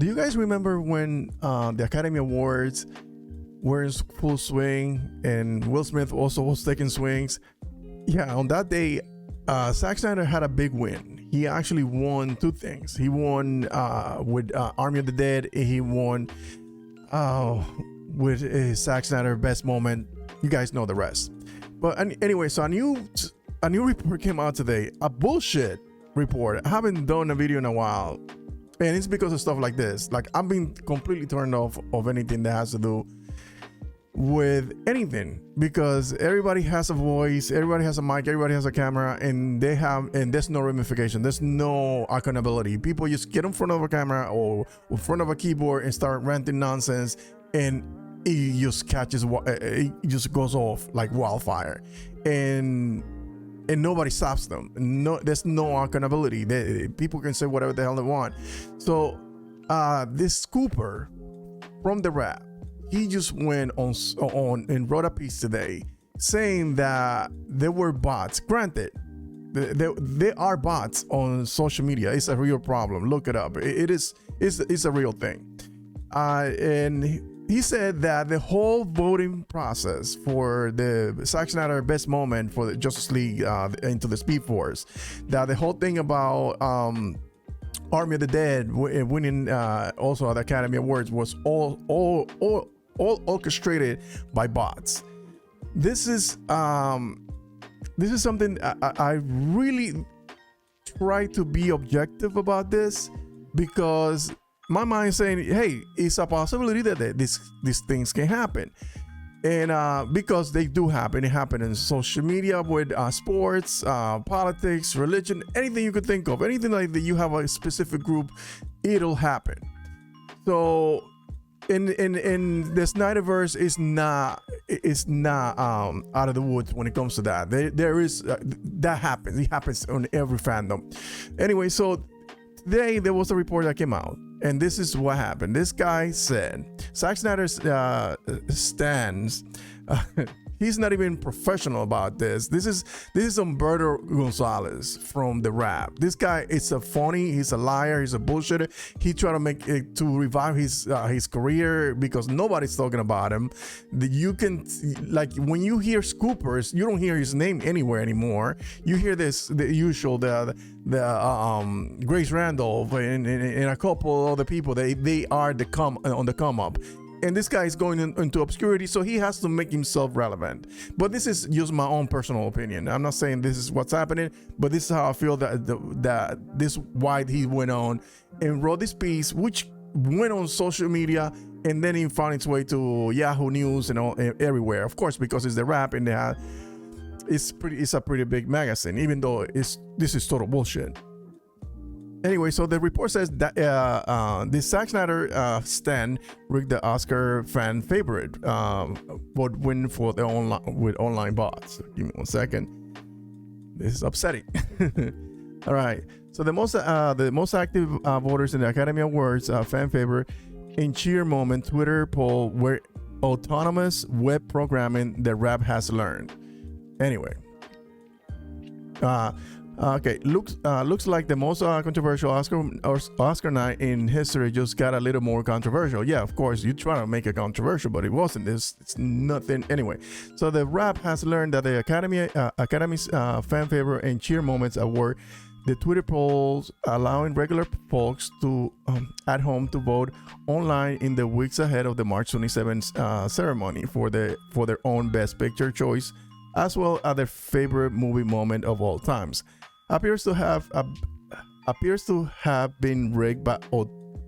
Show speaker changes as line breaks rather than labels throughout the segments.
Do you guys remember when the Academy Awards were in full swing and Will Smith also was taking swings? Yeah, on that day, Zack Snyder had a big win. He actually won two things. He won with Army of the Dead. He won with Zack Snyder Best Moment. You guys know the rest. But anyway, so a new report came out today. A bullshit report. I haven't done a video in a while. And it's because of stuff like this. Like, I've been completely turned off of anything that has to do with anything, because everybody has a voice, everybody has a mic, everybody has a camera, and there's no ramification, there's no accountability. People just get in front of a camera or in front of a keyboard and start ranting nonsense, and it just it just goes off like wildfire, and nobody stops them. No, there's no accountability. People can say whatever the hell they want. So this scooper from the rap, he just went on and wrote a piece today saying that there were bots. Granted, there are bots on social media. It's a real problem. Look it up. It's a real thing. And he said that the whole voting process for the Zack Snyder Best Moment for the Justice League into the Speed Force, that the whole thing about Army of the Dead winning also at the Academy Awards was all orchestrated by bots. This is something I really try to be objective about this, because my mind is saying, hey, it's a possibility that these things can happen. And because they do happen. It happened in social media, with sports, politics, religion, anything you could think of, anything like that. You have a specific group, it'll happen. So in the Snyderverse is not out of the woods when it comes to that. There is that happens. It happens on every fandom. Anyway, so today there was a report that came out, and this is what happened. This guy said Zack Snyder stands. He's not even professional about this. This is Humberto Gonzalez from the rap. This guy is a phony. He's a liar. He's a bullshitter. He tried to make it to revive his career because nobody's talking about him. You can, like, when you hear Scoopers, you don't hear his name anywhere anymore. You hear the usual Grace Randolph and a couple other people. They are on the come up. And this guy is going into obscurity, so he has to make himself relevant. But this is just my own personal opinion. I'm not saying this is what's happening, but this is how I feel that this why he went on and wrote this piece, which went on social media, and then it found its way to Yahoo News and all, everywhere. Of course, because it's the rap, and it's a pretty big magazine, even though this is total bullshit. Anyway, so the report says that the Zack Snyder stan rigged the Oscar fan favorite would win for the online bots. Give me 1 second. This is upsetting. All right. So the most active voters in the Academy Awards fan favorite in cheer moment Twitter poll were autonomous web programming that rap has learned. Anyway. Okay, looks like the most controversial Oscar night in history just got a little more controversial. Yeah, of course, you try to make it controversial, but it wasn't. It's nothing anyway. So the rap has learned that the Academy's fan favorite and cheer moments award, the Twitter polls allowing regular folks to at home to vote online in the weeks ahead of the March 27th ceremony for their own Best Picture choice, as well as their favorite movie moment of all times. Appears to have been rigged by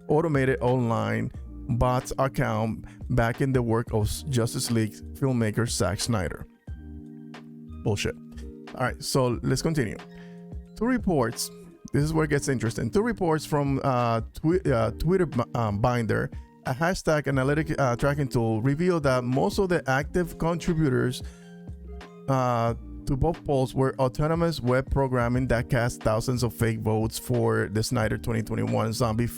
automated online bots account back in the work of Justice League filmmaker Zack Snyder. Bullshit. All right, so let's continue. Two reports. This is where it gets interesting. Two reports from Twitter Binder, a hashtag analytic tracking tool, revealed that most of the active contributors to both polls were autonomous web programming that cast thousands of fake votes for the Snyder 2021 zombie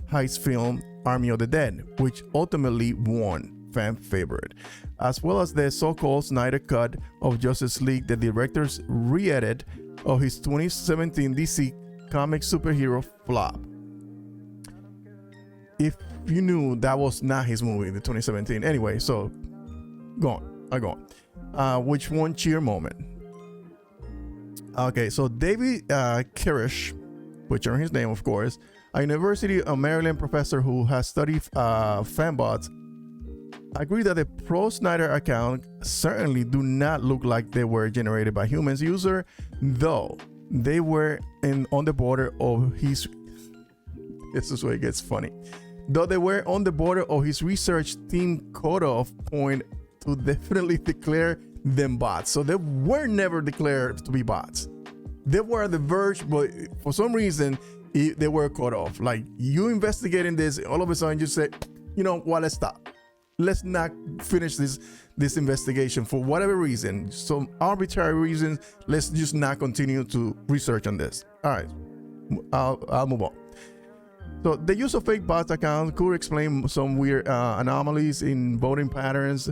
heist film Army of the Dead, which ultimately won fan favorite, as well as the so-called Snyder cut of Justice League, the director's re-edit of his 2017 DC comic superhero flop. if you knew that was not his movie, the 2017. Anyway, so go on. Which one cheer moment? Okay, so David Kirish, butchering his name, of course, a University of Maryland professor who has studied fanbots, agreed that the pro Snyder account certainly do not look like they were generated by humans user, though they were on the border of his. This is where it gets funny. Though they were on the border of his research team cutoff point to definitely declare them bots. So they were never declared to be bots. They were at the verge, but for some reason they were cut off. Like, you investigating this, all of a sudden you say, you know what, let's stop. Let's not finish this investigation for whatever reason, some arbitrary reasons. Let's just not continue to research on this. All right, I'll move on. So the use of fake bots accounts could explain some weird anomalies in voting patterns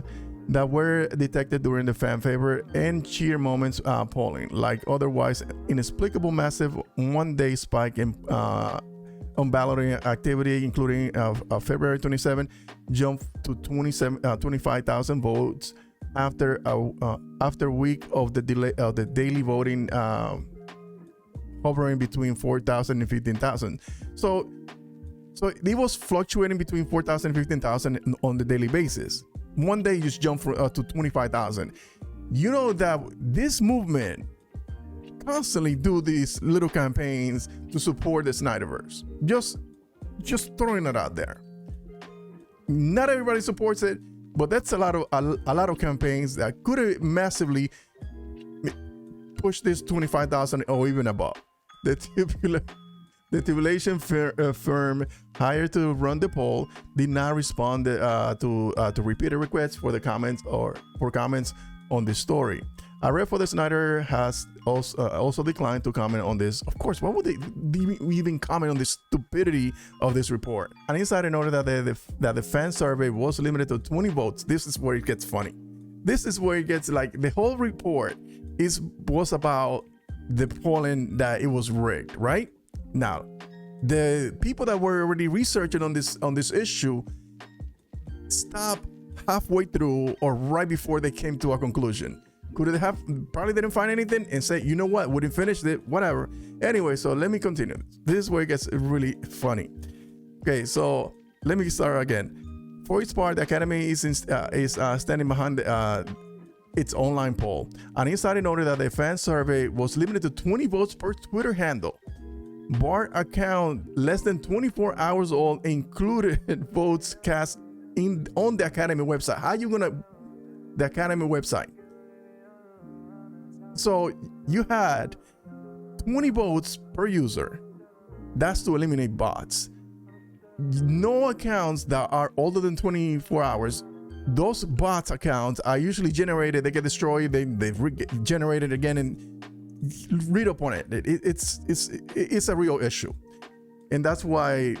that were detected during the fan favorite and cheer moments polling, like otherwise inexplicable massive one-day spike in on balloting activity, including February 27, jumped to 25,000 votes after a week of the delay of the daily voting, hovering between 4,000 and 15,000. So it was fluctuating between 4,000 and 15,000 on the daily basis. One day just jumped to 25,000. You know that this movement constantly do these little campaigns to support the Snyderverse. Just throwing it out there. Not everybody supports it, but that's a lot of campaigns that could have massively pushed this 25,000 or even above. The tabulation firm hired to run the poll did not respond to repeated requests for the comments on this story. A rep for the Snyder has also declined to comment on this. Of course, why would they even comment on the stupidity of this report? An insider noted that the fan survey was limited to 20 votes. This is where it gets funny. This is where it gets, like, the whole report was about the polling, that it was rigged, right? Now, the people that were already researching on this issue stopped halfway through or right before they came to a conclusion. Could they have probably didn't find anything and say, you know what, we didn't finish it, whatever. Anyway, so let me continue. This is where it gets really funny. Okay, so let me start again. For its part, the Academy is standing behind its online poll. An insider noted that the fan survey was limited to 20 votes per Twitter handle. Bart account less than 24 hours old included votes cast on the Academy website. How you gonna the Academy website? So you had 20 votes per user. That's to eliminate bots. No accounts that are older than 24 hours. Those bots accounts are usually generated. They get destroyed. They generated again, and read up on it. It's a real issue, and that's why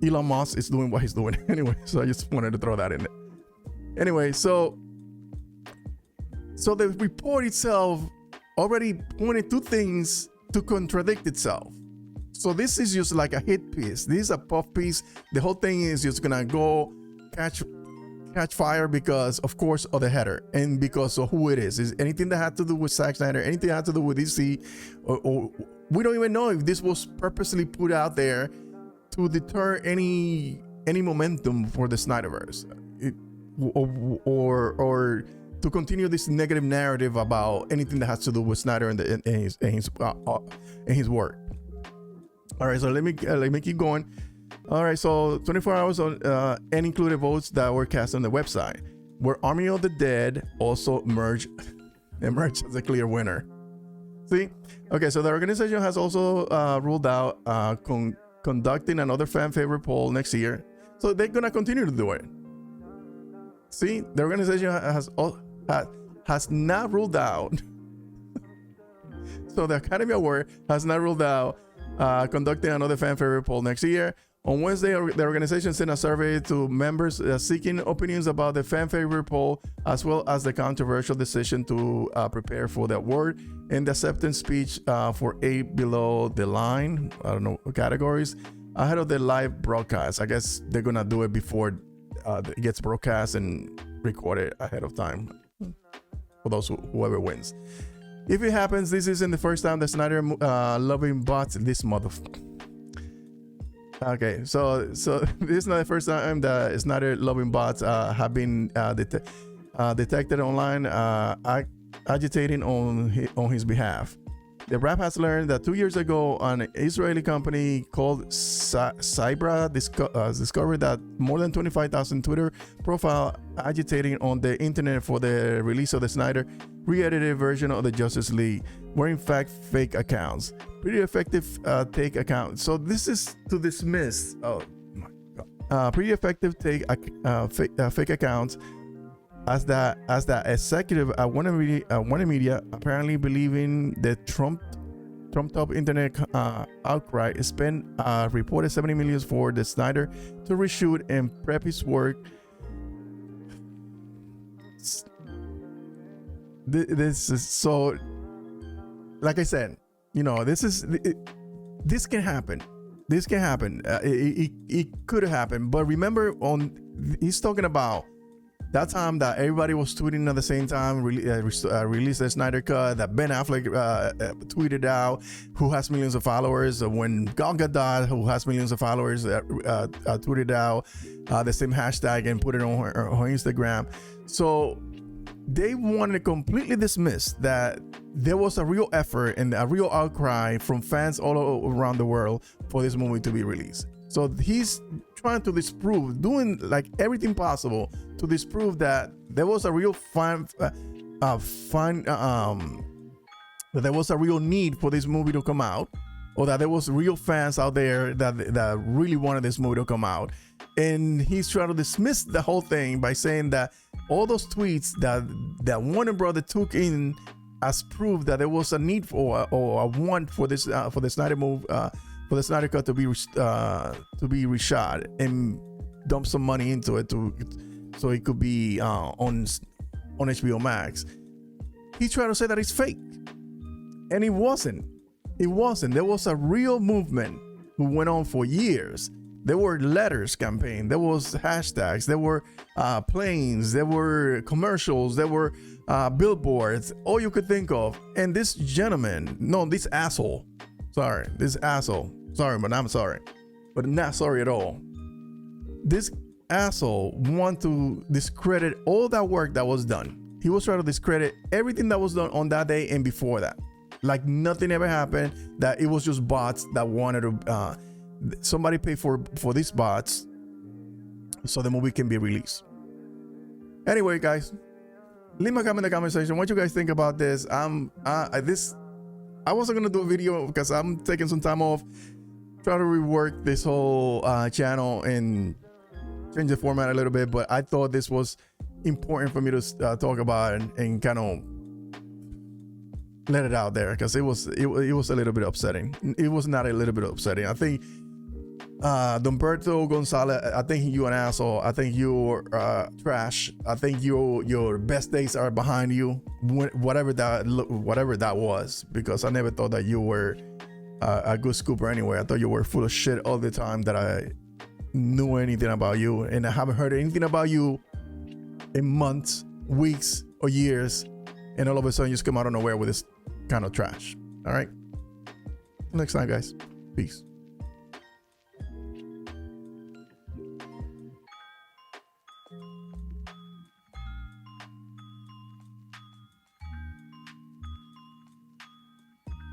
Elon Musk is doing what he's doing anyway. So I just wanted to throw that in there. Anyway, so the report itself already pointed to things to contradict itself. So this is just like a hit piece. This is a puff piece. The whole thing is just gonna go catch fire because, of course, of the header and because of who it is. Is anything that had to do with Zack Snyder, anything that had to do with DC, or we don't even know if this was purposely put out there to deter any momentum for the Snyderverse, or to continue this negative narrative about anything that has to do with Snyder and his work. All right, so let me keep going. All right, so 24 hours on and included votes that were cast on the website, where Army of the Dead also emerged as a clear winner. See, okay, so the organization has also ruled out conducting another fan favorite poll next year, so they're gonna continue to do it. See, the organization has not ruled out. So the Academy Award has not ruled out conducting another fan favorite poll next year. On Wednesday, the organization sent a survey to members seeking opinions about the fan favorite poll, as well as the controversial decision to prepare for the award and the acceptance speech for 8 below the line, I don't know, categories. ahead of the live broadcast. I guess they're gonna do it before it gets broadcast and recorded ahead of time for those whoever wins. If it happens, this isn't the first time the Snyder loving bots this motherfucker. Okay, so this is not the first time that Snyder loving bots have been detected online agitating on his behalf. The rap has learned that 2 years ago, an Israeli company called Cybra discovered that more than 25,000 Twitter profiles agitating on the internet for the release of the Snyder re-edited version of the Justice League were in fact fake accounts. Pretty effective take accounts. So this is to dismiss. Oh my God. Pretty effective take fake accounts. As that executive at Warner Media apparently believing the trumped up internet outcry spent reported $70 million for the Snyder to reshoot and prep his work. This is so, like I said, you know, this can happen. This can happen. It could have happened, but remember, he's talking about that time that everybody was tweeting at the same time, released the Snyder Cut, that Ben Affleck tweeted out, who has millions of followers. When Gal Gadot, who has millions of followers, tweeted out the same hashtag and put it on her Instagram. So they wanted to completely dismiss that there was a real effort and a real outcry from fans all around the world for this movie to be released. So he's trying to disprove, doing like everything possible to disprove that there was a real that there was a real need for this movie to come out, or that there was real fans out there that really wanted this movie to come out. And he's trying to dismiss the whole thing by saying that all those tweets that Warner Brother took in as proof that there was a need for or a want for this for the Snyder move, for the Snyder Cut to be reshot and dump some money into it so it could be on HBO Max. He tried to say that it's fake, and it wasn't. It wasn't. There was a real movement who went on for years. There were letters campaign. There was hashtags. There were planes. There were commercials. There were billboards. All you could think of. And this gentleman, no, this asshole. Sorry, this asshole. Sorry, but I'm sorry. But not sorry at all. This asshole want to discredit all that work that was done. He was trying to discredit everything that was done on that day and before that. Like nothing ever happened, that it was just bots that wanted to, somebody paid for these bots so the movie can be released. Anyway, guys, leave my comment in the comment section what you guys think about this. I wasn't gonna do a video because I'm taking some time off, trying to rework this whole channel and change the format a little bit, but I thought this was important for me to talk about and kind of let it out there, because it was a little bit upsetting. It was not a little bit upsetting. I think Humberto Gonzalez, I think you an asshole. I think you're trash. I think your best days are behind you, whatever that was, because I never thought that you were a good scooper anyway. I thought you were full of shit all the time, that I knew anything about you, and I haven't heard anything about you in months, weeks, or years, and all of a sudden you just come out of nowhere with this kind of trash. All right, next time, guys. Peace.